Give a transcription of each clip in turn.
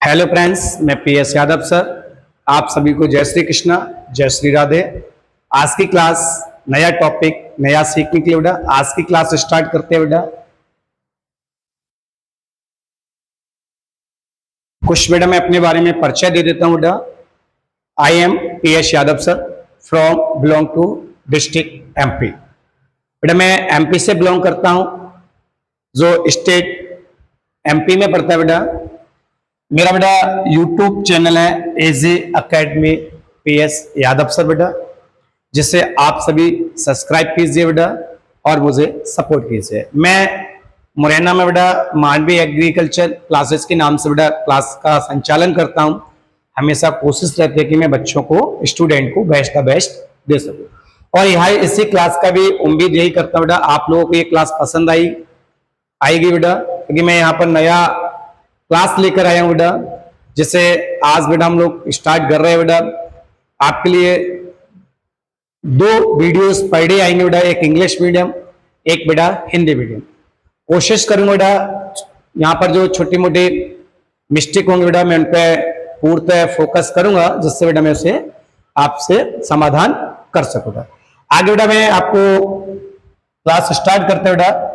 Hello friends, मैं PS Yadav sir. आप सभी को जय श्री कृष्णा, जय श्री राधे। आज की क्लास नया टॉपिक नया सीखने के लिए बेटा आज की क्लास स्टार्ट करते हैं। बेटा कुछ बेटा मैं अपने बारे में परिचय दे देता हूं। बेटा I am PS Yadav sir from belong to district MP। बेटा मैं MP से बिलोंग करता हूं, जो स्टेट MP में पड़ता है। बेटा मेरा बेटा YouTube चैनल है AJ Academy PS Yadav sir बेटा, जिसे आप सभी सब्सक्राइब कीजिए बेटा और मुझे सपोर्ट कीजिए। मैं मुरैना में बेटा मानवी एग्रीकल्चर क्लासेस के नाम से बेटा क्लास का संचालन करता हूं। हमेशा कोशिश रहती है कि मैं बच्चों को, स्टूडेंट को बेस्ट का बेस्ट दे सकूं। और यहाँ इसी क्लास का भी उम्मीद यही करता हूं बेटा आप लोगों को ये क्लास पसंद आएगी बेटा, क्योंकि मैं यहाँ पर नया क्लास लेकर आया हूं बेटा, जिसे आज बेटा हम लोग स्टार्ट कर रहे हैं। बेटा आपके लिए 2 वीडियोस पर डे आएंगे बेटा, एक इंग्लिश मीडियम, एक बेटा हिंदी मीडियम। कोशिश करूंगा बेटा यहाँ पर जो छोटी मोटी मिस्टेक होंगे बेटा मैं उन पर पूर्णतः फोकस करूंगा, जिससे बेटा मैं उसे आपसे समाधान कर सकूंगा। आगे बेटा मैं आपको क्लास स्टार्ट करते बेटा।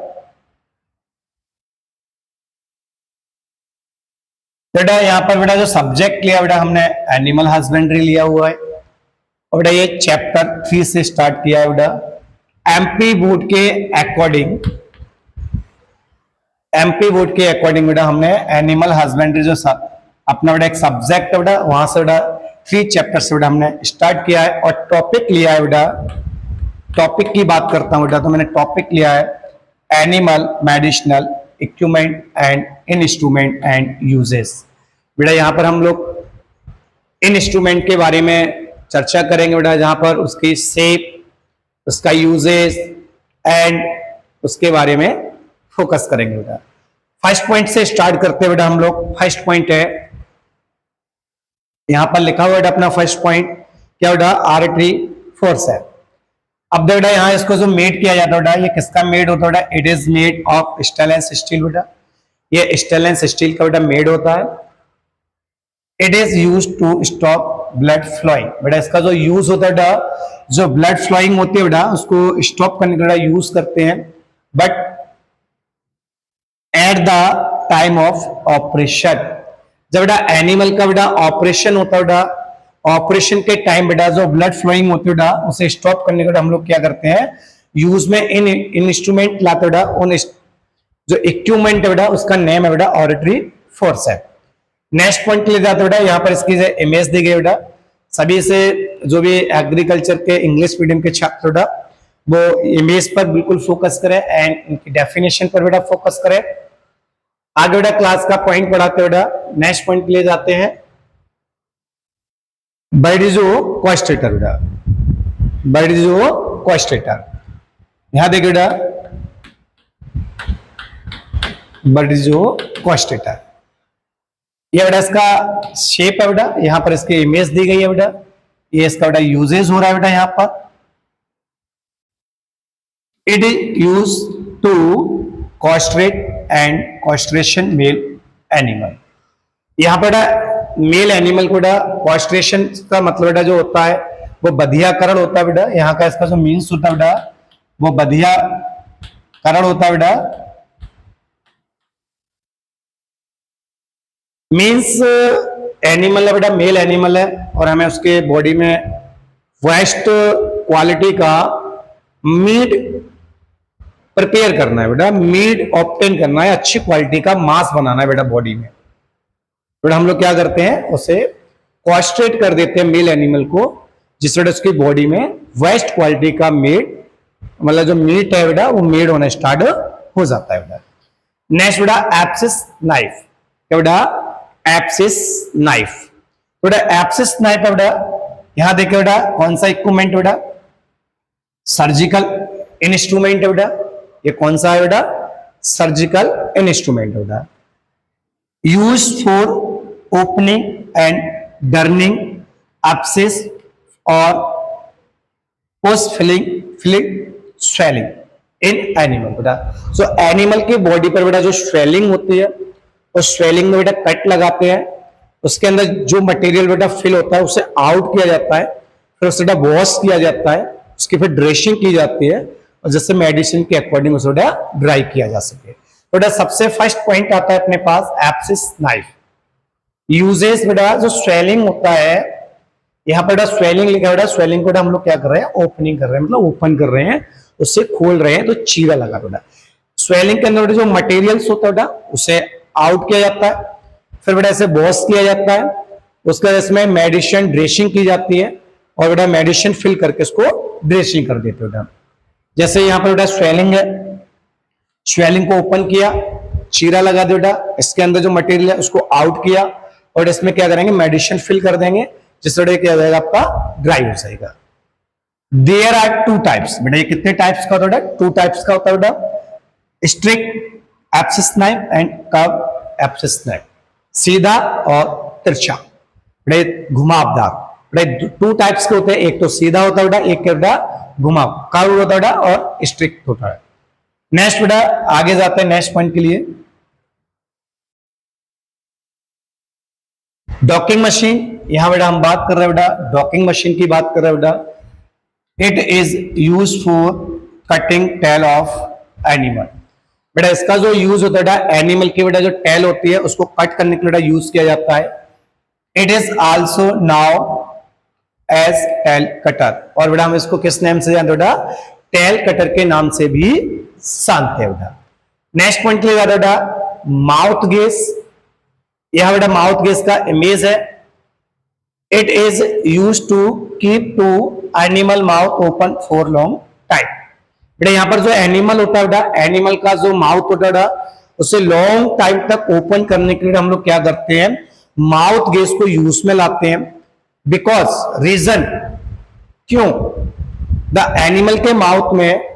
बेटा यहाँ पर बेटा जो सब्जेक्ट लिया बेटा हमने एनिमल हस्बेंड्री लिया हुआ है, और बेटा ये चैप्टर 3 से स्टार्ट किया है बेटा। MP बोर्ड के अकॉर्डिंग बेटा हमने एनिमल हस्बेंड्री जो अपना बेटा एक सब्जेक्ट है बेटा, वहां से बेटा 3 चैप्टर से बेटा हमने स्टार्ट किया है। और टॉपिक लिया है बेटा, टॉपिक की बात करता हूं बेटा, तो मैंने टॉपिक लिया है animal medicinal equipment and instrument and uses. बेटा यहाँ पर हम लोग इंस्ट्रूमेंट के बारे में चर्चा करेंगे बेटा, जहां पर उसकी शेप, उसका यूजेस एंड उसके बारे में फोकस करेंगे बेटा। फर्स्ट पॉइंट से स्टार्ट करते हैं बेटा हम लोग। फर्स्ट पॉइंट है यहां पर लिखा हुआ बेटा अपना फर्स्ट पॉइंट क्या बेटा, आर्टरी फोर्स है। अब बेटा यहाँ इसको जो मेड किया जाता है बेटा, ये किसका मेड होता है बेटा, it is made of stainless steel बेटा। ये स्टेनलेस स्टील का बेटा मेड होता है। It is use to stop blood flowing. बेटा इसका जो यूज होता है बेटा, जो ब्लड फ्लोइंग होती है बेटा उसको स्टॉप करने के लिए यूज करते हैं। But at the time of operation, जब बेटा एनिमल का बेटा ऑपरेशन होता है बेटा, ऑपरेशन के टाइम बेटा जो ब्लड फ्लोइंग होती है बेटा उसे स्टॉप करने के लिए हम लोग क्या करते हैं, यूज में इन इंस्ट्रूमेंट लाते बेटा। उन जो इक्विपमेंट है बेटा उसका नेम है बेटा ऑडिटरी फोर्स है। नेक्स्ट पॉइंट ले जाते बेटा, यहाँ पर इसकी जो इमेज दी गई बेटा, सभी से जो भी एग्रीकल्चर के इंग्लिश मीडियम के छात्र बेटा वो इमेज पर बिल्कुल फोकस करें एंड इनकी डेफिनेशन पर बेटा फोकस करें। आगे बेटा क्लास का पॉइंट पढ़ाते बेटा, नेक्स्ट पॉइंट ले जाते हैं बर्डिजो क्वास्टेटर बेटा, बर्डिजो क्वास्टेटर। यहां देखिए बेटा बर्डिजो क्वास्टेटर, ये बेटा इसका शेप है बेटा, यहां पर इसकी इमेज दी गई है बेटा। ये इसका बेटा यूजेज हो रहा है बेटा यहां पर। It is use to castrate and castration male animal. यहां पर मेल एनिमल को बेटा कॉस्ट्रेशन का मतलब बेटा जो होता है वो बधियाकरण होता है बेटा। यहाँ का इसका जो मीन्स होता है बेटा वो बधियाकरण होता है बेटा। मीन्स एनिमल है बेटा, मेल एनिमल है और हमें उसके बॉडी में वेस्ट क्वालिटी का मीट प्रिपेयर करना है बेटा, मीट ऑब्टेन करना है, अच्छी क्वालिटी का मांस बनाना है बेटा बॉडी में। बेटा हम लोग क्या करते हैं, उसे कॉस्ट्रेट कर देते हैं मेल एनिमल को, जिससे उसकी बॉडी में वेस्ट क्वालिटी का मीट, मतलब जो मीट है बेटा वो मेड होना स्टार्ट हो जाता है बेटा। नेक्स्ट बेटा एप्सिस नाइफ, क्या बेटा एप्सिस नाइफ। बेटा एप्सिस नाइफ है बेटा, यहां देखिए बेटा कौन सा इक्विपमेंट बेटा, सर्जिकल इंस्ट्रूमेंट है बेटा। ये कौन सा है बेटा, सर्जिकल इंस्ट्रूमेंट है बेटा। Use for opening and draining abscess और post filling swelling in animal बेटा। सो एनिमल की बॉडी पर बेटा जो स्वेलिंग होती है उस स्वेलिंग में बेटा कट लगाते हैं उसके अंदर जो मटेरियल बेटा फिल होता है उसे आउट किया जाता है, फिर उसे बेटा वॉश किया जाता है, उसकी फिर ड्रेसिंग की जाती है और जिससे मेडिसिन के अकॉर्डिंग उसे बेटा ड्राई किया जा सके। तो बेटा सबसे फर्स्ट पॉइंट आता है अपने पास एप्सिस नाइफ। यूजेस बेटा जो स्वेलिंग होता है, यहाँ पर बेटा स्वेलिंग लिखा है, बेटा स्वेलिंग को हम लोग क्या कर रहे हैं, ओपनिंग कर रहे हैं, मतलब ओपन कर रहे हैं, उससे खोल रहे हैं, तो चीरा लगा बेटा। स्वेलिंग के अंदर जो मटेरियल्स होता है बेटा उसे आउट किया जाता है, फिर बेटा इसे वॉश किया जाता है, उसके बाद इसमें मेडिसिन ड्रेसिंग की जाती है और बेटा मेडिसिन फिल करके इसको ड्रेसिंग कर देते बेटा। जैसे यहाँ पर बेटा स्वेलिंग है, स्वेलिंग को ओपन किया, चीरा लगा दिया बेटा, इसके अंदर जो मटेरियल है उसको आउट किया और इसमें क्या करेंगे, मेडिसिन फिल कर देंगे, जिससे बेटा क्या जाएगा, आपका ड्राई हो जाएगा। देयर आर टू टाइप्स बेटा, ये कितने टाइप्स का होता है, टू टाइप्स का होता है बेटा, strict एप्सिस knife and curve एप्सिस knife, सीधा और तिरछा बेटा, घुमावदार बेटा। टू टाइप्स के होते हैं, एक तो सीधा होता है बेटा, एक बेटा घुमाव कर्व होता है बेटा और स्ट्रिक्ट होता है। नेक्स्ट बेटा आगे जाते हैं नेक्स्ट पॉइंट के लिए। डॉकिंग मशीन, यहां बेटा हम बात कर रहे हैं बेटा डॉकिंग मशीन की बात कर रहे हैं बेटा। It is use for cutting tail of animal बेटा, इसका जो यूज होता है बेटा एनिमल की बेटा जो टेल होती है उसको कट करने के लिए बेटा यूज किया जाता है। It is also known as tail cutter, और बेटा हम इसको किस नाम से जानते हैं बेटा, टेल कटर के नाम से भी जानते हैं बेटा। नेक्स्ट पॉइंट के लिए जाते बेटा माउथ गेज, यह बेटा माउथ गेज का इमेज है। It is use to keep to animal mouth open for long time बेटा, यहां पर जो एनिमल होता है बेटा, एनिमल का जो माउथ होता है बेटा उसे लॉन्ग टाइम तक ओपन करने के लिए हम लोग क्या करते हैं, माउथ गेज को यूज में लाते हैं। बिकॉज रीजन क्यों, द एनिमल के माउथ में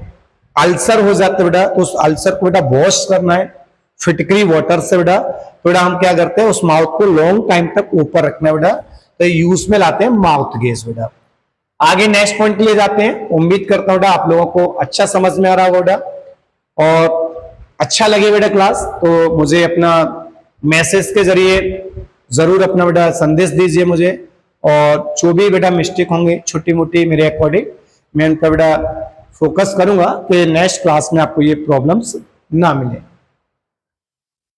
अल्सर हो जाते बेटा, तो उस अल्सर को बेटा वॉश करना है फिटकरी वाटर से बेटा, तो बेटा हम क्या करते हैं, उस माउथ को लॉन्ग टाइम तक ऊपर रखना है बेटा, तो यूज में लाते हैं माउथ गेज बेटा। आगे नेक्स्ट पॉइंट के लिए जाते हैं। उम्मीद करता हूं बेटा आप लोगों को अच्छा समझ में आ रहा होगा बेटा और अच्छा लगे बेटा क्लास, तो मुझे अपना मैसेज के जरिए जरूर अपना बेटा संदेश दीजिए मुझे, और जो भी बेटा मिस्टेक होंगे छोटी मोटी मेरे अकॉर्डिंग मैं उनका बेटा फोकस करूंगा कि नेक्स्ट क्लास में आपको ये प्रॉब्लम्स ना मिले।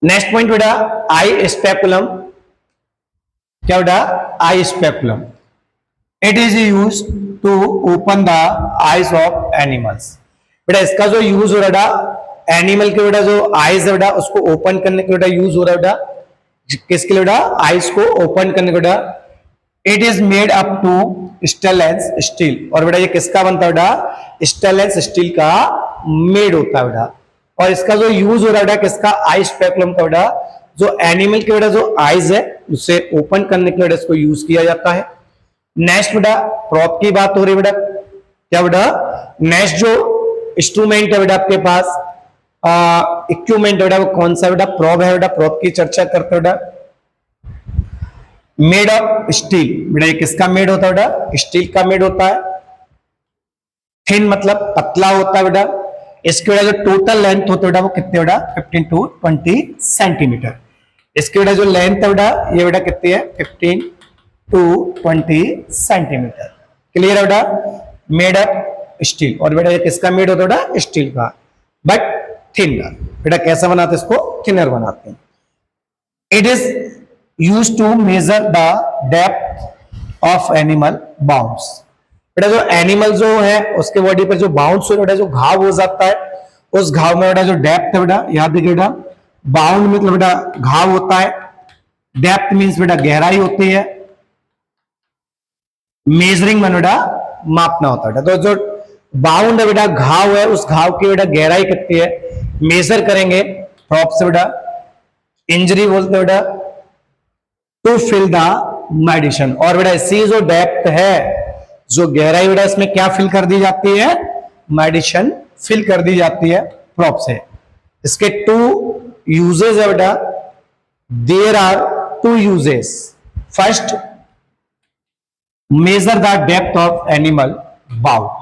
नेक्स्ट पॉइंट बेटा आई स्पेकुलम, क्या बेटा eye speculum, it is use to open the eyes of animals बेटा, इसका जो यूज हो रहा है एनिमल के बेटा जो आईज है बेटा उसको ओपन करने के बेटा यूज हो रहा है बेटा, किसके लिए बेटा, आईज को ओपन करने के बेटा। It is made up to stainless steel, और बेटा ये किसका बनता है बेटा, स्टेनलेस स्टील का मेड होता है बेटा। और इसका जो यूज हो रहा है बेटा किसका, आई स्पेकुलम का बेटा, जो एनिमल के बेटा जो आईज है उसे ओपन करने के लिए इसको यूज किया जाता है। नेक्स्ट बेटा प्रॉप की बात हो रही है बेटा, क्या बेटा, नेक्स्ट जो इंस्ट्रूमेंट है बेटा आपके पास, इक्विपमेंट बेटा वो कौन सा बेटा, प्रॉप है बेटा। प्रॉप की चर्चा करते हैं बेटा। मेड ऑफ स्टील बेटा, ये किसका मेड होता है बेटा, स्टील का मेड होता है। थिन मतलब पतला होता है बेटा। इसके बेटा जो टोटल लेंथ होता है बेटा वो कितने बेटा, 15 to 20 सेंटीमीटर। इसके बेटा जो लेंथ है बेटा ये बेटा कितनी है, 15 to 20 सेंटीमीटर। क्लियर है बेटा, मेड ऑफ स्टील, और बेटा ये किसका मेड होता है बेटा, स्टील का, बट थिनर बेटा। कैसा बनाते हैं इसको, थिनर बनाते हैं। It is use to measure the depth of animal wounds बेटा, जो एनिमल जो है उसके बॉडी पर जो बाउंड्स बेटा जो घाव हो जाता है, उस घाव में बेटा जो डेप्थ है बेटा, याद देखिए बेटा, बाउंड मतलब बेटा घाव होता है, डेप्थ मींस बेटा गहराई होती है, मेजरिंग में बेटा मापना होता है। तो जो बाउंड है बेटा, घाव है, उस घाव की बेटा गहराई कितनी है मेजर करेंगे प्रॉप से बेटा। इंजरी बोलते हैं बेटा टू फिल द मेडिसिन, और बेटा इसी जो डेप्थ है, जो गहराई बेटा इसमें क्या फिल कर दी जाती है, मेडिसिन फिल कर दी जाती है प्रॉप से। इसके टू यूजेस है बेटा, there are two uses. First, measure the depth of animal wound.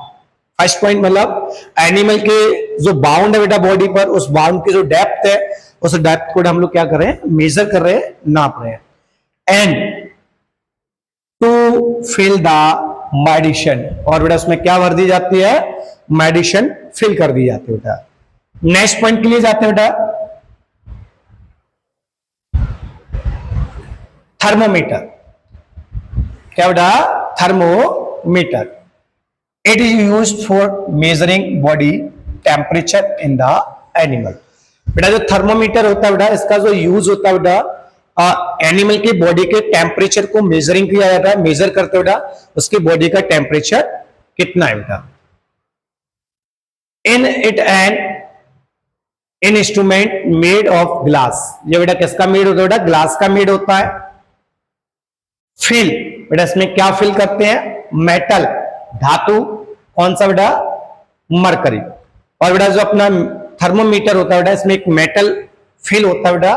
First point मतलब एनिमल के जो बाउंड है बेटा बॉडी पर, उस बाउंड की जो डेप्थ है, उस डेप्थ को हम लोग क्या कर रहे हैं, मेजर कर रहे हैं, नाप रहे हैं। And to fill the medicine, और बेटा उसमें क्या भर दी जाती है, मेडिसिन फिल कर दी जाती है बेटा। नेक्स्ट पॉइंट के लिए जाते हैं बेटा, थर्मोमीटर। क्या बेटा, thermometer. It is used for measuring body temperature in the animal. बेटा जो थर्मोमीटर होता है बेटा, इसका जो यूज होता है बेटा, एनिमल की बॉडी के टेम्परेचर को मेजरिंग किया जाता है, मेजर करते बेटा उसकी बॉडी का टेम्परेचर कितना है बेटा। In it and in instrument made of glass. ये बेटा किसका मेड होता है बेटा, ग्लास का मेड होता है। फिल, बेटा इसमें क्या फिल करते हैं, मेटल, धातु। कौन सा बेटा, मरकरी। और बेटा जो अपना थर्मोमीटर होता है बेटा, इसमें एक मेटल फिल होता है बेटा।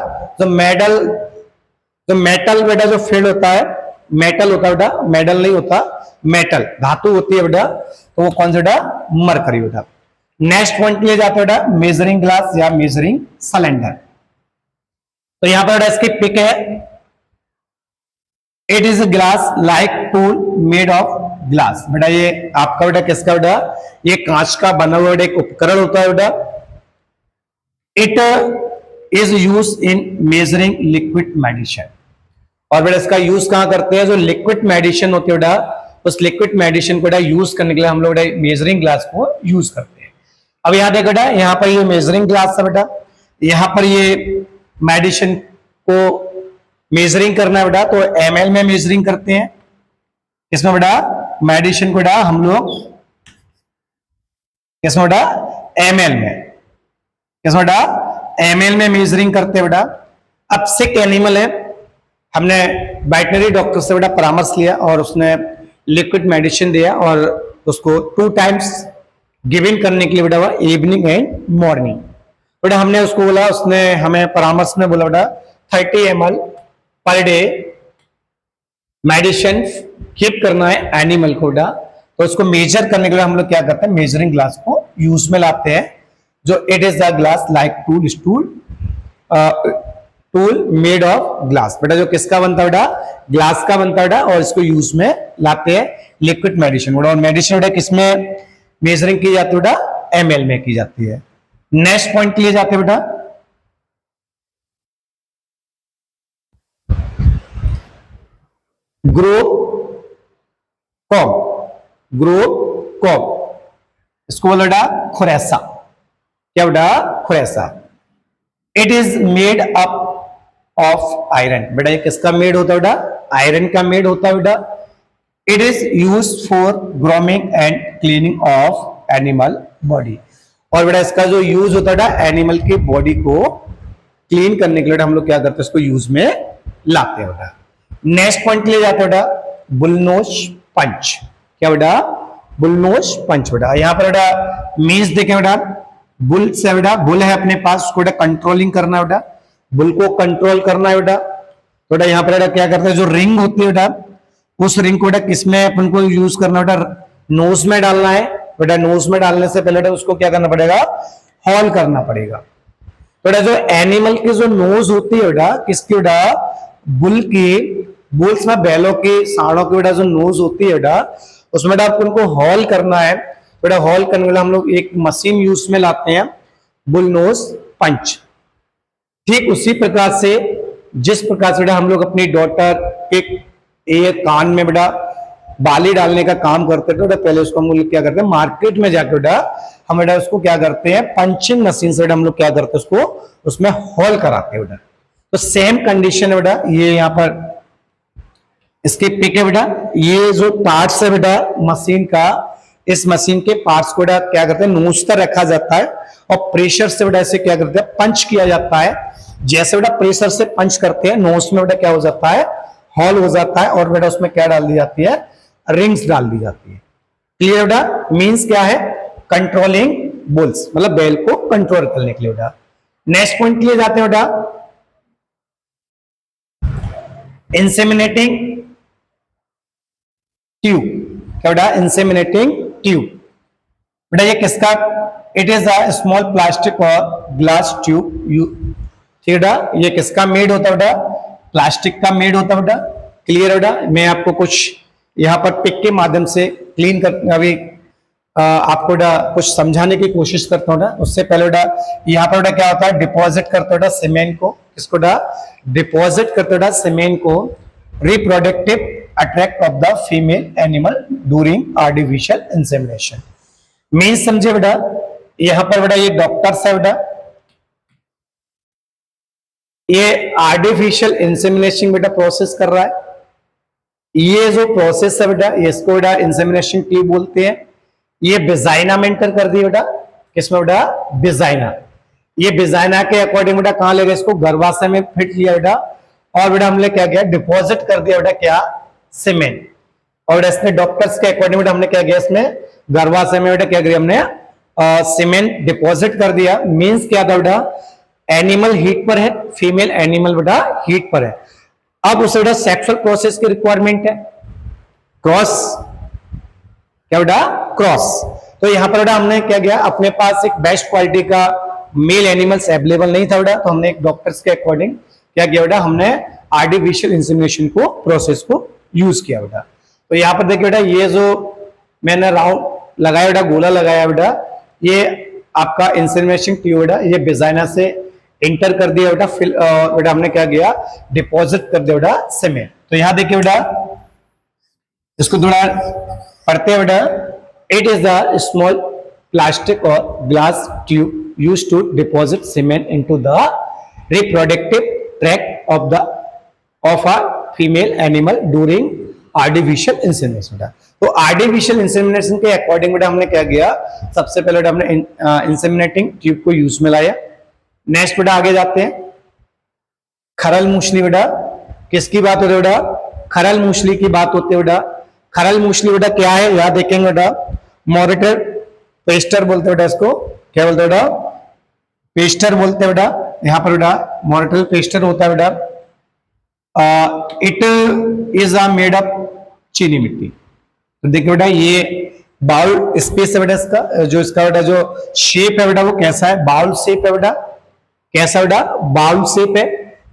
जो मेटल बेटा जो फिल होता है, मेटल होता है बेटा, मेडल नहीं होता, मेटल धातु होती है बेटा, तो वो कौन सा बेटा, मरकरी बेटा। नेक्स्ट पॉइंट लिए जाते हैं बेटा, मेजरिंग ग्लास या मेजरिंग सिलेंडर। तो यहां पर बेटा इसकी पिक है, it is glass like tool made of glass. बेटा ये आपका बेटा किसका बेटा, ये कांच का बना हुआ एक उपकरण होता है बेटा। It is use in measuring liquid medicine. और बेटा इसका यूज कहां करते हैं, जो लिक्विड मेडिसिन होती है बेटा, उस लिक्विड मेडिसिन को बेटा यूज करने के लिए हम लोग मेजरिंग ग्लास को यूज करते हैं। अब यहां देखो बेटा, यहां पर ये मेजरिंग ग्लास है बेटा, यहां पर ये मेडिसिन को मेजरिंग करना है बेटा, तो एमएल में मेजरिंग करते हैं। इसमें बेटा मेडिसिन को बेटा हम लोग इसमें बेटा एमएल में, इसमें बेटा एमएल में मेजरिंग करते हैं बेटा। अब सिक एनिमल है, हमने वेटनरी डॉक्टर से बेटा परामर्श लिया और उसने लिक्विड मेडिसिन दिया और उसको 2 टाइम्स गिवन करने के लिए बेटा, इवनिंग एंड मॉर्निंग। बेटा हमने उसको बोला, उसने हमें परामर्श में बोला बेटा 30 ml per day medicine keep करना है एनिमल को बेटा। तो उसको मेजर करने के लिए हम लोग क्या करते हैं, मेजरिंग ग्लास को यूज में लाते हैं, जो it is the glass like tool made of glass. बेटा जो किसका बनता है बेटा, ग्लास का बनता है बेटा, और इसको यूज में लाते हैं लिक्विड मेडिसिन बेटा। और मेडिसिन बेटा किसमें मेजरिंग की जाती है बेटा, एमएल में की जाती है। नेक्स्ट पॉइंट के लिए जाते हैं बेटा, ग्रोकॉम, इसको बोला बेटा खुरैसा। क्या बेटा, खुरैसा। It is made up of iron. बेटा ये किसका मेड होता है बेटा, आयरन का मेड होता है बेटा। It is use for grooming and cleaning of animal body. और बेटा इसका जो यूज होता है बेटा, एनिमल की बॉडी को क्लीन करने के लिए हम लोग क्या करते हैं, इसको यूज में लाते हैं बेटा। नेक्स्ट पॉइंट के लिए जाते हैं बेटा, बुलनोज पंच। क्या बेटा, बुलनोज पंच बेटा। यहां पर बेटा मीन्स देखें बेटा, बुल से बेटा, बुल है अपने पास, उसको बेटा कंट्रोलिंग करना है बेटा, बुल को कंट्रोल करना है बेटा। तो बेटा यहाँ पर बेटा क्या करते हैं, जो रिंग होती है बेटा, उस रिंग को बेटा किसमें अपन को यूज करना है बेटा, नोज में डालना है बेटा। नोज में डालने से पहले बेटा उसको क्या करना पड़ेगा, हॉल करना पड़ेगा। तो बेटा जो एनिमल की जो नोज होती है बेटा, किसकी बेटा, बुल की, बुल्स में बैलों की, सांडों की बेटा जो नोज होती है बेटा, उसमें बेटा अपन को हॉल करना है बेटा। हॉल करने के लिए हम लोग एक मशीन यूज में लाते हैं, बुल नोज पंच। ठीक उसी प्रकार से जिस प्रकार से बेटा हम लोग अपनी डॉटर के कान में बेटा बाली डालने का काम करते थे बेटा, पहले उसको हम लोग क्या करते हैं, मार्केट में जाकर बेटा हम बेटा उसको क्या करते हैं, पंचिंग मशीन से बेटा हम लोग क्या करते हैं, उसको उसमें हॉल कराते हैं बेटा। तो सेम कंडीशन है बेटा, ये यहाँ पर इसके पिक है बेटा। ये जो पार्ट्स है बेटा मशीन का, इस मशीन के पार्ट्स को बेटा क्या करते हैं, नोज पर रखा जाता है और प्रेशर से बेटा इसे क्या करते हैं, पंच किया जाता है। जैसे बेटा प्रेशर से पंच करते हैं, नोज में बेटा क्या हो जाता है, हॉल हो जाता है, और बेटा उसमें क्या डाल दी जाती है, रिंग्स डाल दी जाती है। क्लियर बेटा, मीन्स क्या है, कंट्रोलिंग बुल्स, मतलब बैल को कंट्रोल करने के लिए बेटा। नेक्स्ट पॉइंट के लिए जाते हैं बेटा, इंसेमिनेटिंग ट्यूब। क्या बेटा, इंसेमिनेटिंग ट्यूब। बेटा ये किसका, it is a small plastic और ग्लास ट्यूब। ठीक है, ये किसका मेड होता है बेटा, प्लास्टिक का मेड होता है बेटा। क्लियर है बेटा। मैं आपको कुछ यहाँ पर पिक के माध्यम से क्लीन कर अभी आपको बेटा कुछ समझाने की कोशिश करता हूँ बेटा। उससे पहले बेटा यहाँ पर बेटा क्या होता है, डिपॉजिट करते बेटा सीमेंट को, किसको बेटा डिपॉजिट करते बेटा सीमेंट को reproductive attract of the female animal during artificial insemination. Mean समझे बेटा, यहां पर बेटा ये डॉक्टर्स है बेटा, ये आर्टिफिशियल इंसेमिनेशन बेटा प्रोसेस कर रहा है। ये जो प्रोसेस है बेटा इसको बेटा इंसेमिनेशन ट्यूब बोलते हैं। ये विजाइना में एंटर कर दिया बेटा, किसमें बेटा विजाइना। ये विजाइना के अकॉर्डिंग बेटा कहां ले गए इसको, गर्भाशय में फिट लिया बेटा, और बेटा हमने क्या किया डिपॉजिट कर दिया बेटा क्या सीमेंट। और इसमें डॉक्टर्स के अकॉर्डिंग बेटा हमने क्या किया इसमें गर्भाशय में बेटा क्या किया हमने सीमेंट डिपॉजिट कर दिया। मींस क्या था बेटा, एनिमल हीट पर है, फीमेल एनिमल बेटा हीट पर है। अब उसे बेटा सेक्सुअल प्रोसेस की रिक्वायरमेंट है, क्रॉस क्या बेटा क्रॉस। तो यहां पर बेटा हमने क्या किया, अपने पास एक बेस्ट क्वालिटी का मेल एनिमल्स अवेलेबल नहीं था बेटा, तो हमने एक डॉक्टर्स के अकॉर्डिंग क्या किया बेटा, हमने आर्टिफिशियल इंसेमिनेशन को प्रोसेस को यूज किया बेटा। तो यहां पर देखिए बेटा ये जो मैंने राउंड लगाया बेटा, गोला लगाया बेटा, ये आपका इंसेमिनेशन ट्यूब बेटा ये विजाइना से इंटर कर दिया बेटा, फिल बेटा हमने क्या किया डिपॉजिट कर दिया बेटा सीमेंट। तो यहां देखिए बेटा इसको थोड़ा पढ़ते हैं बेटा। It is the small plastic और glass tube used to deposit semen into the reproductive tract of a female animal during artificial insemination. तो आर्टिफिशियल इंसेमिनेशन के अकॉर्डिंग बेटा हमने क्या किया, सबसे पहले बेटा हमने इंसेमिनेटिंग ट्यूब को यूज में लाया। नेक्स्ट बेटा आगे जाते हैं, खरल मूसली बेटा किसकी बात होती है बेटा, खरल मूसली की बात होती है बेटा। खरल मूसली बेटा क्या है याद देखेंगे बेटा, मॉरिटर पेस्टर बोलते बेटा इसको, क्या बोलते बेटा पेस्टर बोलते बेटा। यहां पर बेटा मॉरिटर पेस्टर होता है बेटा। It is a made up चीनी मिट्टी। तो देखिए बेटा ये बाउल स्पेस है बेटा, इसका जो इसका बेटा जो शेप है बेटा वो कैसा है, बाउल शेप है बेटा, कैसा बेटा बाउल शेप है।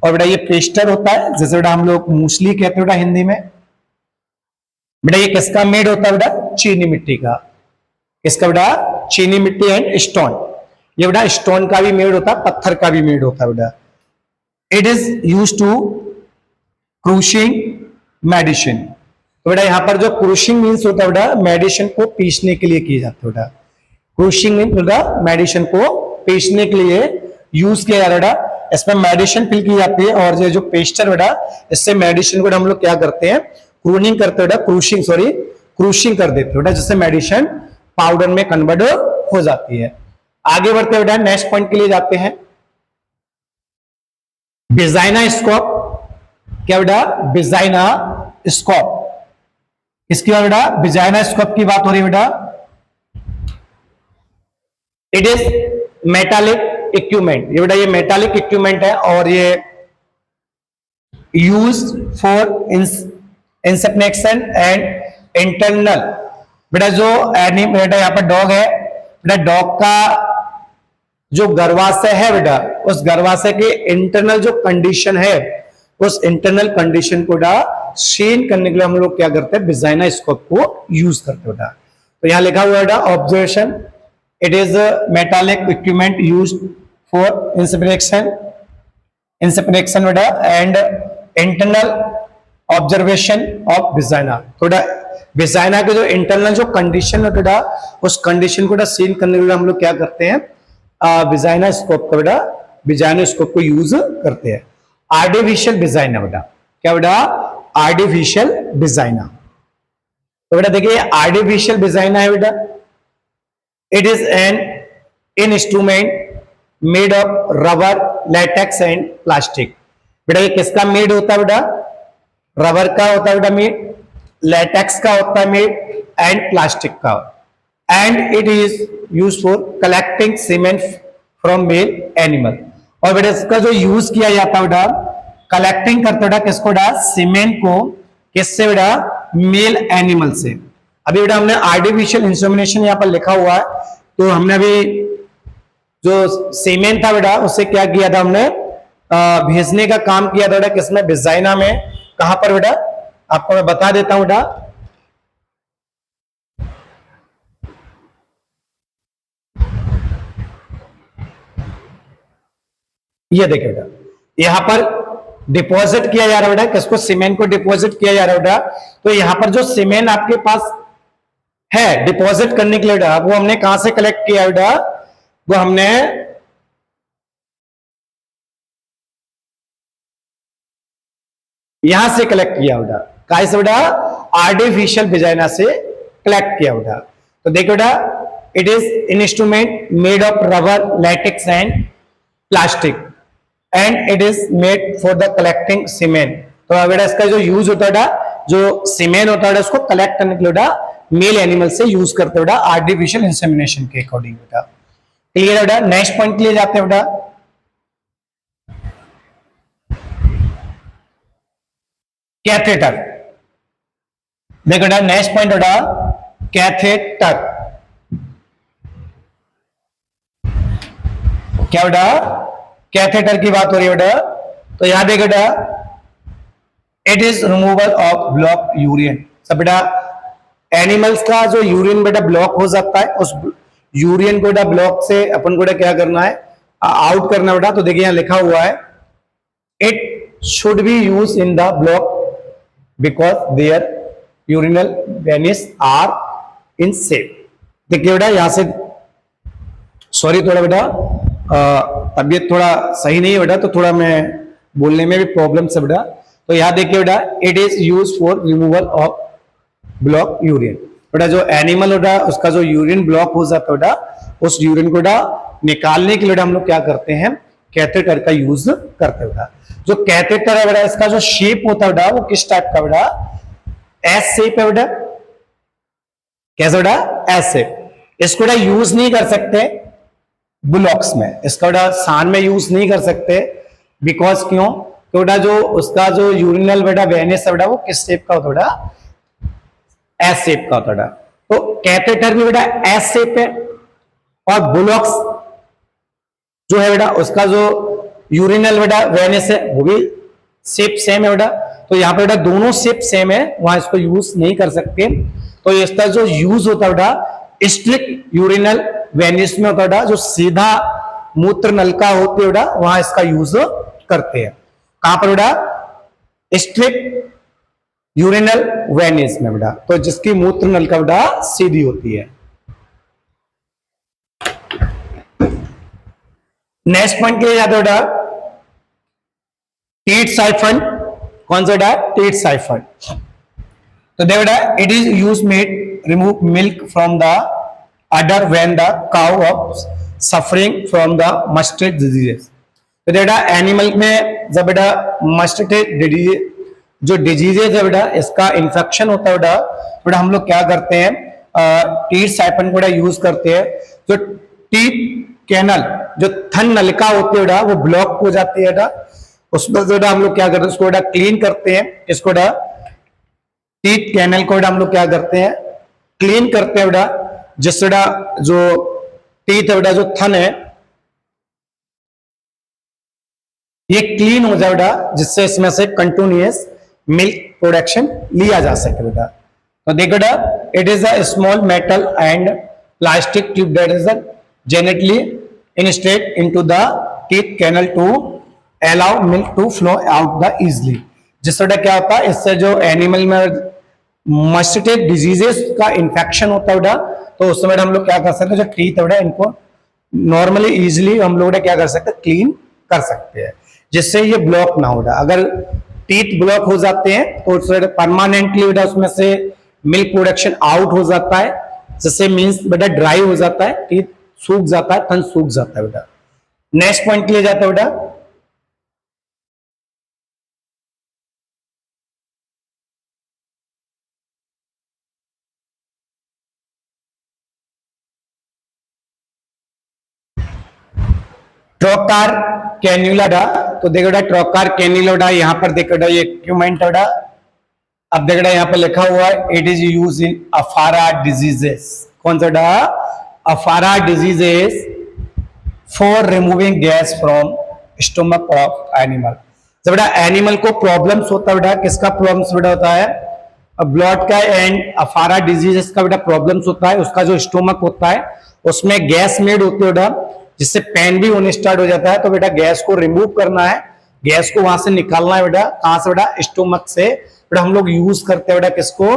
और बेटा ये पेस्टर होता है, जैसे बेटा हम लोग मूसली कहते हैं बेटा हिंदी में। बेटा ये किसका मेड होता है बेटा, चीनी मिट्टी का, किसका बेटा चीनी मिट्टी एंड स्टोन। ये बेटा स्टोन का भी मेड होता है, पत्थर का भी मेड होता है बेटा। It is use to crushing medicine. तो बेटा यहां पर जो क्रूशिंग मीन्स होता है बेटा मेडिसिन को पीसने के लिए किया जाता है बेटा। क्रूशिंग मीन्स बेटा मेडिसिन को पीसने के लिए यूज किया जा रहा है। इसमें मेडिसिन फिल की जाती है, और ये जो पेस्टर बेटा इससे मेडिसिन को हम लोग क्या करते हैं क्रूनिंग करते बेटा, क्रूशिंग कर देते बेटा, जिससे मेडिसिन पाउडर में कन्वर्ट हो जाती है। आगे बढ़ते बेटा नेक्स्ट पॉइंट के लिए जाते हैं, विजाइना स्कोप। क्या बेटा विजाइना स्कोप, इसकी बात बेटा विजाइना स्कोप की बात हो रही है बेटा। It is metallic equipment. ये बेटा ये मेटालिक इक्विपमेंट है, और ये use for insemination and internal. बेटा जो बेटा यहाँ पर डॉग है बेटा, डॉग का जो गर्भाशय है बेटा, उस गर्भाशय के इंटरनल जो कंडीशन है, उस इंटरनल कंडीशन को बेटा सीन करने के लिए हम लोग क्या करते हैं विजाइना स्कोप को यूज करते हैं बेटा। तो यहां लिखा हुआ है बेटा observation, it is metallic equipment used for insemination बेटा and internal observation of vagina. थोड़ा विजाइना के जो इंटरनल जो कंडीशन है बेटा, उस कंडीशन को सीन करने के लिए हम लोग क्या करते हैं विजाइना स्कोप का बेटा, विजाइना स्कोप को यूज करते हैं। आर्टिफिशियल विजाइना बेटा, क्या बेटा आर्टिफिशियल विजाइना। तो बेटा देखिए आर्टिफिशियल विजाइना है बेटा, it is an instrument made of rubber, latex and plastic. बेटा ये किसका मेड होता है बेटा, रबर का होता है बेटा मेड, लेटेक्स का होता है मेड एंड प्लास्टिक का। And it is use for collecting semen from male animal. और बेटा इसका जो यूज किया जाता है बेटा, कलेक्टिंग करते बेटा किसको बेटा सीमेंट को, किससे बेटा मेल एनिमल से। अभी बेटा हमने आर्टिफिशियल इंसेमिनेशन यहां पर लिखा हुआ है, तो हमने अभी जो सीमेंट था बेटा उससे क्या किया था हमने भेजने का काम किया था बेटा किसमें, विजाइना में। कहां पर बेटा, आपको मैं बता देता हूं बेटा। ये देखिए बेटा, यहां पर डिपॉजिट किया जा रहा है बेटा, किसको, सीमेंट को डिपॉजिट किया जा रहा है बेटा। तो यहां पर जो सीमेंट आपके पास है डिपॉजिट करने के लिए बेटा, वो हमने कहां से कलेक्ट किया बेटा, वो हमने यहां से कलेक्ट किया बेटा। कहां से बेटा, आर्टिफिशियल विजाइना से कलेक्ट किया बेटा। तो देखो बेटा, it is in instrument made of rubber, latex and plastic and it is made for the collecting cement. तो बेटा इसका जो यूज होता है, जो सीमेंट होता है उसको कलेक्ट करने के लिए बेटा मेल एनिमल से यूज करते बेटा, आर्टिफिशियल इंसेमिनेशन के अकॉर्डिंग बेटा। क्लियर बेटा। नेक्स्ट पॉइंट के लिए जाते हैं बेटा, कैथेटर। देखो बेटा नेक्स्ट पॉइंट बेटा, कैथेटर। क्या बेटा, कैथेटर की बात हो रही है बेटा। तो यहां देखो बेटा, it is removal of block urine. सब बेटा एनिमल्स का जो यूरिन बेटा ब्लॉक हो जाता है, उस यूरिन को बेटा ब्लॉक से अपन को क्या करना है, आउट करना बेटा। तो देखिए यहां लिखा हुआ है, it should be use in the block because their urinal veins are in safe. देखिए बेटा यहां से, सॉरी थोड़ा बेटा तबीयत थोड़ा सही नहीं है बेटा, तो थोड़ा मैं बोलने में भी प्रॉब्लम है बेटा। तो यहां देखिए बेटा, it is use for removal of block urine. बेटा जो एनिमल होता है उसका जो यूरिन ब्लॉक हो जाता है बेटा, उस यूरिन को बेटा निकालने के लिए हम लोग क्या करते हैं, कैथेटर का यूज करते हैं बेटा। जो कैथेटर है बेटा, इसका जो शेप होता है बेटा, वो किस टाइप का बेटा, एस शेप है बेटा। कैसे बेटा, एस शेप। इसको बेटा यूज नहीं कर सकते ब्लॉक्स में, इसका बेटा सान में यूज नहीं कर सकते। बिकॉज क्यों, तो बेटा जो उसका जो यूरिनल बेटा वेनिस है बेटा, वो किस शेप का होता है बेटा, एस शेप का होता है। तो कैथेटर भी बेटा एस शेप है, और बुलॉक्स जो है बेटा उसका जो यूरिनल बेटा वेनिस है वो भी शेप सेम है बेटा। तो यहां पे बेटा दोनों शेप सेम है, वहां इसको यूज नहीं कर सकते। तो इसका जो यूज होता है बेटा स्ट्रिक्ट यूरिनल वेनिस में होता है बेटा, जो सीधा मूत्र नलिका होती है बेटा, वहां इसका यूज करते हैं। कहां पर बेटा, स्ट्रिक्ट यूरिनल वेनिस में बेटा, तो जिसकी मूत्र नलिका बेटा सीधी होती है। नेक्स्ट पॉइंट के लिए जाते बेटा, टीट साइफन। कौन सा बेटा, टीट साइफन। तो देखो बेटा, it is use made remove milk from the order when the cow of suffering from the mustard diseases. तो बेटा एनिमल में जब बेटा मस्टर्ड डिजीज जो डिजीजेज है बेटा, इसका इन्फेक्शन होता है बेटा, बेटा हम लोग क्या करते हैं, टीट साइफन को यूज करते हैं। जो टीट कैनल, जो थन नलिका होती है बेटा, वो ब्लॉक हो जाती है बेटा, उसमें बेटा हम लोग क्या करते हैं, उसको बेटा क्लीन करते हैं। इसको बेटा टीट कैनल को बेटा हम लोग क्या करते हैं, क्लीन करते हैं बेटा, जिससे बेटा जो टीथ है बेटा, जो थन है ये क्लीन हो जाए बेटा, जिससे इसमें से कंटिन्यूअस मिल्क प्रोडक्शन लिया जा सके बेटा। तो देखो बेटा, it is a small metal and plastic tube that is gently inserted into the teat canal to allow milk to flow out the easily. जिससे बेटा क्या होता है, इससे जो एनिमल में मस्टर्ड डिजीजेस का इन्फेक्शन होता है बेटा, तो उस समय हम लोग क्या कर सकते हैं, जो टीथ है बेटा इनको नॉर्मली इजिली हम लोग क्या कर सकते हैं, क्लीन कर सकते हैं, जिससे ये ब्लॉक ना हो बेटा। अगर टीथ ब्लॉक हो जाते हैं तो परमानेंटली बेटा उसमें से मिल्क प्रोडक्शन आउट हो जाता है, जिससे मींस बेटा ड्राई हो जाता है, टीथ सूख जाता है, थन सूख जाता है बेटा। नेक्स्ट पॉइंट के लिए जाता है बेटा, ट्रोकार कैन्युला। तो देखो बेटा ट्रोकार कैन्युला, यहां पर देखो बेटा ये इक्विपमेंट बेटा, अब देखो बेटा यहां पर लिखा हुआ है, इट इज यूज इन अफारा डिजीजेस। कौन सा बेटा, अफारा diseases for removing gas from stomach of animal. जब बेटा एनिमल को प्रॉब्लम्स होता है बेटा, किसका प्रॉब्लम्स बेटा होता है, ब्लड का एंड अफारा डिजीजेस का बेटा प्रॉब्लम्स होता है। उसका जो स्टोमक होता है उसमें गैस मेड होती है बेटा, जिससे पेन भी होने स्टार्ट हो जाता है। तो बेटा गैस को रिमूव करना है, गैस को वहां से निकालना है बेटा। कहां से बेटा, स्टोमक से। बेटा हम लोग यूज करते हैं बेटा किसको,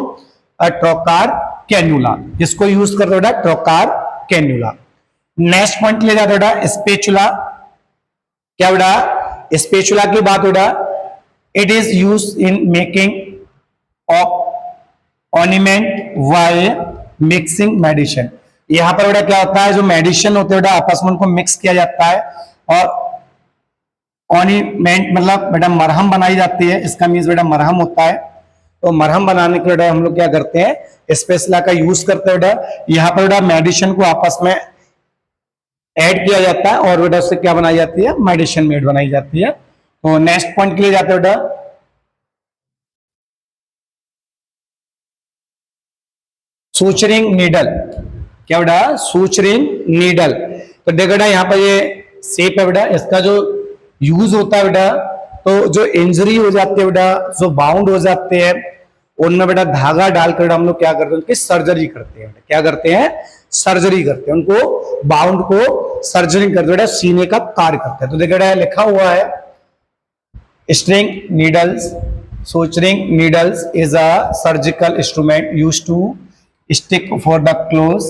ट्रोकार कैन्यूला। किसको यूज करते हैं बेटा, ट्रोकार कैन्यूला। नेक्स्ट पॉइंट ले जाते बेटा स्पेचुला। क्या बेटा, स्पेचुला की बात बेटा, it is use in making ornament while mixing medicine. यहां पर बेटा क्या होता है, जो मेडिसिन होते हैं बेटा आपस में उनको मिक्स किया जाता है और ऑर्नामेंट मतलब बेटा मरहम बनाई जाती है। इसका मीन्स बेटा मरहम होता है। तो मरहम बनाने के लिए हम लोग क्या करते हैं, स्पेचुला का यूज करते हैं बेटा। यहाँ पर बेटा मेडिसिन को आपस में ऐड किया जाता है और बेटा उससे क्या बनाई जाती है, मेडिसिन मेड बनाई जाती है। तो नेक्स्ट पॉइंट के लिए जाते हैं बेटा सूचरिंग नीडल। क्या बेटा, सूचरिंग नीडल। तो देखो बेटा यहाँ पर ये शेप है बेटा, इसका जो यूज होता है बेटा, तो जो इंजरी हो जाती है बेटा, जो बाउंड हो जाते हैं उनमें बेटा धागा डालकर हम लोग क्या करते हैं, उनकी सर्जरी करते हैं। क्या करते हैं, सर्जरी करते हैं, उनको बाउंड को सर्जरी करते बेटा, सीने का कार्य करते हैं। तो देखो बेटा लिखा हुआ है string needles, suturing needles is a surgical instrument used to stick for the close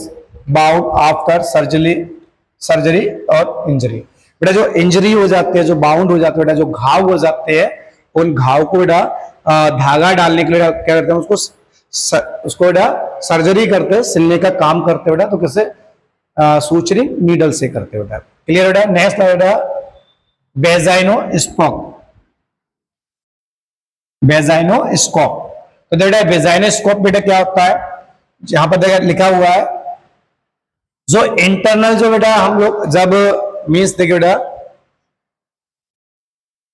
wound after surgery और इंजरी। बेटा जो इंजरी हो जाते हैं, जो बाउंड हो जाते हैं बेटा, जो घाव हो जाते हैं, उन घाव को बेटा धागा डालने के लिए क्या करते हैं, उसको बेटा सर्जरी करते हैं, सिलने का काम करते हैं बेटा। तो कैसे, सूचरिंग नीडल से करते हैं बेटा। क्लियर बेटा। नेक्स्ट है बेटा वेजाइनोस्कोप। वेजाइनोस्कोप, तो बेटा वेजाइनोस्कोप बेटा क्या होता है, यहां पर देखा लिखा हुआ है जो इंटरनल जो बेटा हम लोग जब मीन्स देखिए बेटा,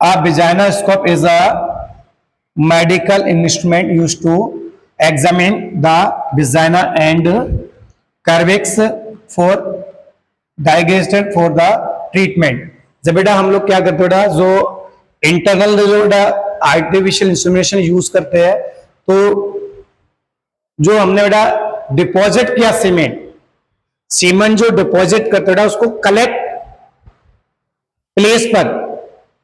a vaginoscope is a medical instrument used to examine the vagina and cervix for digestion for the treatment। जब बेटा हम लोग क्या करते बेटा, जो इंटरनल जो बेटा आर्टिफिशियल इंस्ट्रूमेंटेशन यूज करते हैं, तो जो हमने बेटा डिपॉजिट किया सीमेंट जो डिपॉजिट करते बेटा, उसको कलेक्ट प्लेस पर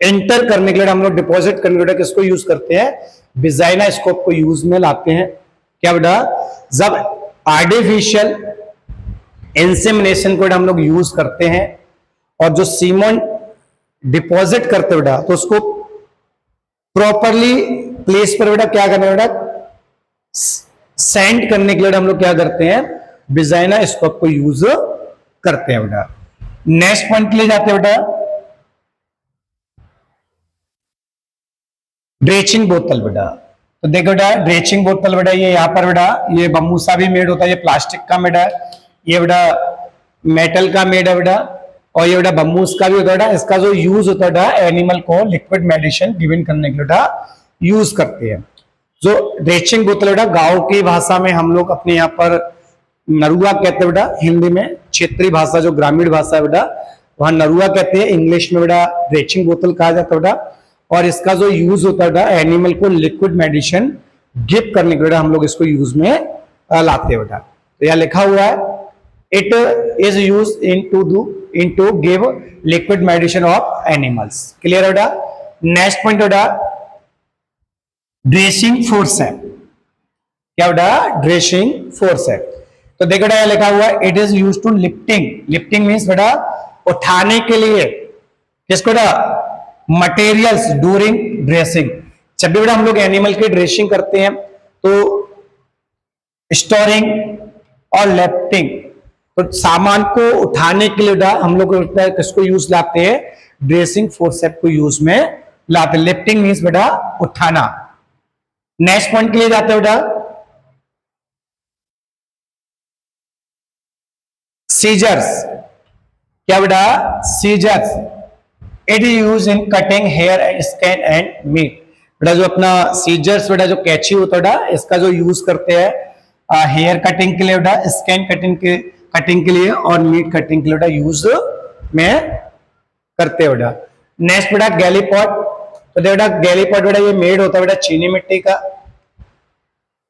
एंटर करने के लिए हम लोग डिपॉजिट करने के लिए किसको यूज करते हैं, वेजाइनोस्कोप को यूज में लाते हैं। क्या बेटा, जब आर्टिफिशियल इंसेमिनेशन को हम लोग यूज करते हैं और जो सीमेंट डिपॉजिट करते बेटा, तो उसको प्रॉपरली प्लेस पर बेटा क्या करना बेटा, सेंड करने के लिए हम लोग क्या करते हैं, वेजाइनोस्कोप को यूज करते हैं बेटा। नेक्स्ट पॉइंट के लिए जाते हैं बेटा ड्रेचिंग बोतल बेटा। तो देखो बेटा ड्रेचिंग बोतल बेटा, ये यहाँ पर बेटा ये बम्बू सा भी मेड होता है, ये प्लास्टिक का मेड है, ये बेटा मेटल का मेड है बेटा, और ये बेटा बम्बूस का भी होता है बेटा। इसका जो यूज होता है बेटा, एनिमल को लिक्विड मेडिसिन गिवन करने के लिए बेटा यूज करते हैं। जो ड्रेचिंग बोतल बेटा, गांव की भाषा में हम लोग अपने यहाँ पर नरुआ कहते हैं बेटा, हिंदी में क्षेत्रीय भाषा जो ग्रामीण भाषा है बेटा वहां नरुआ कहते हैं, इंग्लिश में बेटा ड्रेचिंग बोतल कहा जाता है बेटा। और इसका जो यूज होता है एनिमल को लिक्विड मेडिसिन गिव करने के लिए हम लोग इसको यूज में लाते हैं बेटा। तो यह लिखा हुआ है it is use in to give liquid medicine of animals. Clear बेटा। नेक्स्ट पॉइंट बेटा ड्रेसिंग फोर्सेप। क्या बेटा, ड्रेसिंग फोर्सेप। तो देखो बेटा लिखा हुआ है it is use to lifting. Lifting means बेटा उठाने के लिए किसको बेटा, मटेरियल्स ड्यूरिंग ड्रेसिंग। जब भी बेटा हम लोग एनिमल की ड्रेसिंग करते हैं तो स्टोरिंग और लिफ्टिंग, तो सामान को उठाने के लिए बेटा हम लोग किसको यूज लाते हैं, ड्रेसिंग फोर्सेप को यूज में लाते हैं। लिफ्टिंग मीन्स बेटा उठाना। नेक्स्ट पॉइंट के लिए जाते हैं बेटा सीजर्स। क्या बेटा, scissors it is use in cutting hair and skin and meat. बेटा जो अपना सीजर्स बेटा जो कैंची होता है बेटा, इसका जो यूज करते हैं हेयर कटिंग के लिए बेटा, स्किन कटिंग के लिए और मीट कटिंग के लिए बेटा यूज में करते हैं बेटा। नेक्स्ट बेटा गैलीपॉड। तो बेटा गैलीपॉड बेटा ये मेड होता है बेटा चीनी मिट्टी का।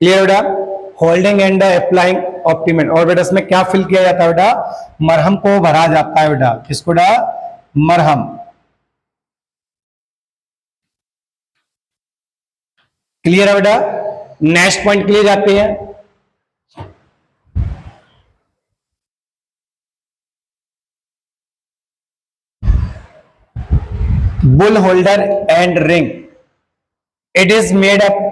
क्लियर बेटा। होल्डिंग एंड अप्लाइंग ऑप्टिमेंट, और बेटा इसमें क्या फिल किया जाता है बेटा, मरहम को भरा जाता है बेटा। किसको बेटा, मरहम। क्लियर है बेटा। नेक्स्ट पॉइंट के लिए जाते हैं। Bull holder and ring, it is made up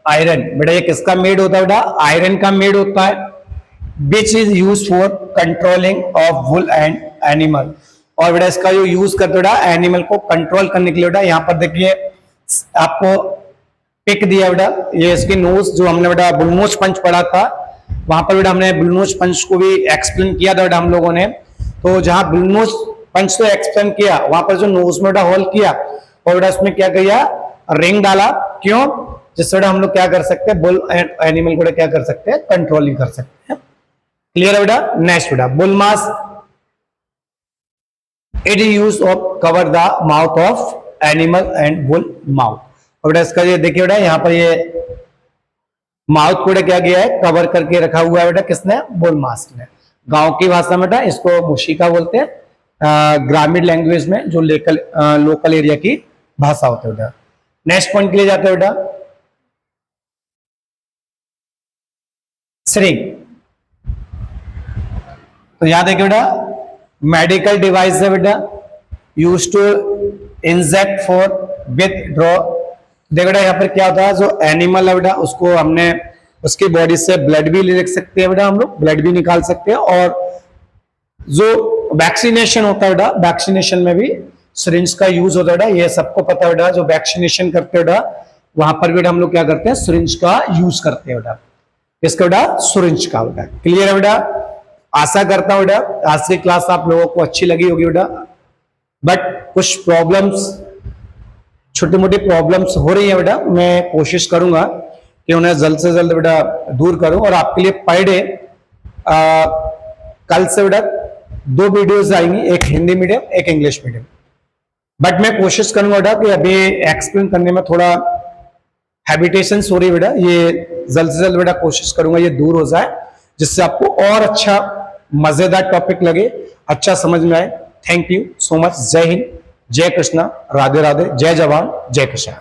iron. बेटा ये किसका मेड होता है बेटा, आयरन का मेड होता है। Which is use for controlling of wool and animal, और बेटा इसका जो यूज करते बेटा एनिमल को कंट्रोल करने के लिए बेटा, यहां पर देखिए आपको पिक दिया बेटा, ये इसकी नोज जो हमने बेटा बुलनोज पंच पढ़ा था, वहां पर बेटा हमने बुलनोज पंच को भी एक्सप्लेन किया था बेटा हम लोगों ने। तो जहां बुलनोज पंच तो एक्सप्लेन किया, वहां पर जो नोज में बेटा होल किया और बेटा उसमें क्या किया, रिंग डाला। क्यों, जिससे बेटा हम लोग क्या कर सकते हैं, बुल एनिमल को क्या कर सकते हैं, कंट्रोलिंग कर सकते हैं। क्लियर है बेटा। नेक्स्ट बेटा bull mask, it is use of cover the mouth of animal and bull mouth. और बेटा इसका ये देखिए बेटा यहाँ पर ये माउथ को क्या किया है, कवर करके रखा हुआ है बेटा, किसने, बुल मास्क ने। गांव की भाषा में बेटा इसको मुशिका बोलते हैं, ग्रामीण लैंग्वेज में जो लोकल एरिया की भाषा होती है बेटा। नेक्स्ट पॉइंट के लिए जाते हैं बेटा, सिरिंज। तो यहां देखिए बेटा मेडिकल डिवाइस है बेटा, use to inject for withdraw. देखो बेटा यहाँ पर क्या होता है, जो एनिमल है बेटा उसको हमने उसकी बॉडी से ब्लड भी ले सकते हैं बेटा, हम लोग ब्लड भी निकाल सकते हैं। और जो वैक्सीनेशन होता है बेटा, वैक्सीनेशन में भी सिरिंज का यूज होता है बेटा, ये सबको पता है बेटा। जो वैक्सीनेशन करते हैं बेटा, वहां पर बेटा हम लोग क्या करते हैं, सिरिंज का यूज करते हैं बेटा। किसका बेटा, सिरिंज का बेटा। क्लियर है बेटा। आशा करता हूं बेटा आज की क्लास आप लोगों को अच्छी लगी होगी बेटा, बट कुछ प्रॉब्लम्स, छोटी मोटी प्रॉब्लम्स हो रही है बेटा, मैं कोशिश करूंगा कि उन्हें जल्द से जल्द बेटा दूर करूं। और आपके लिए पर डे कल से बेटा 2 वीडियोस आएंगी, एक हिंदी मीडियम एक इंग्लिश मीडियम। बट मैं कोशिश करूंगा बेटा कि अभी एक्सप्लेन करने में थोड़ा हैबिटेशंस हो रही है बेटा, ये जल्द से जल्द बेटा कोशिश करूंगा ये दूर हो जाए, जिससे आपको और अच्छा मजेदार टॉपिक लगे, अच्छा समझ में आए। Thank you so much. जय हिंद, जय कृष्णा, राधे राधे, जय जवान जय किसान।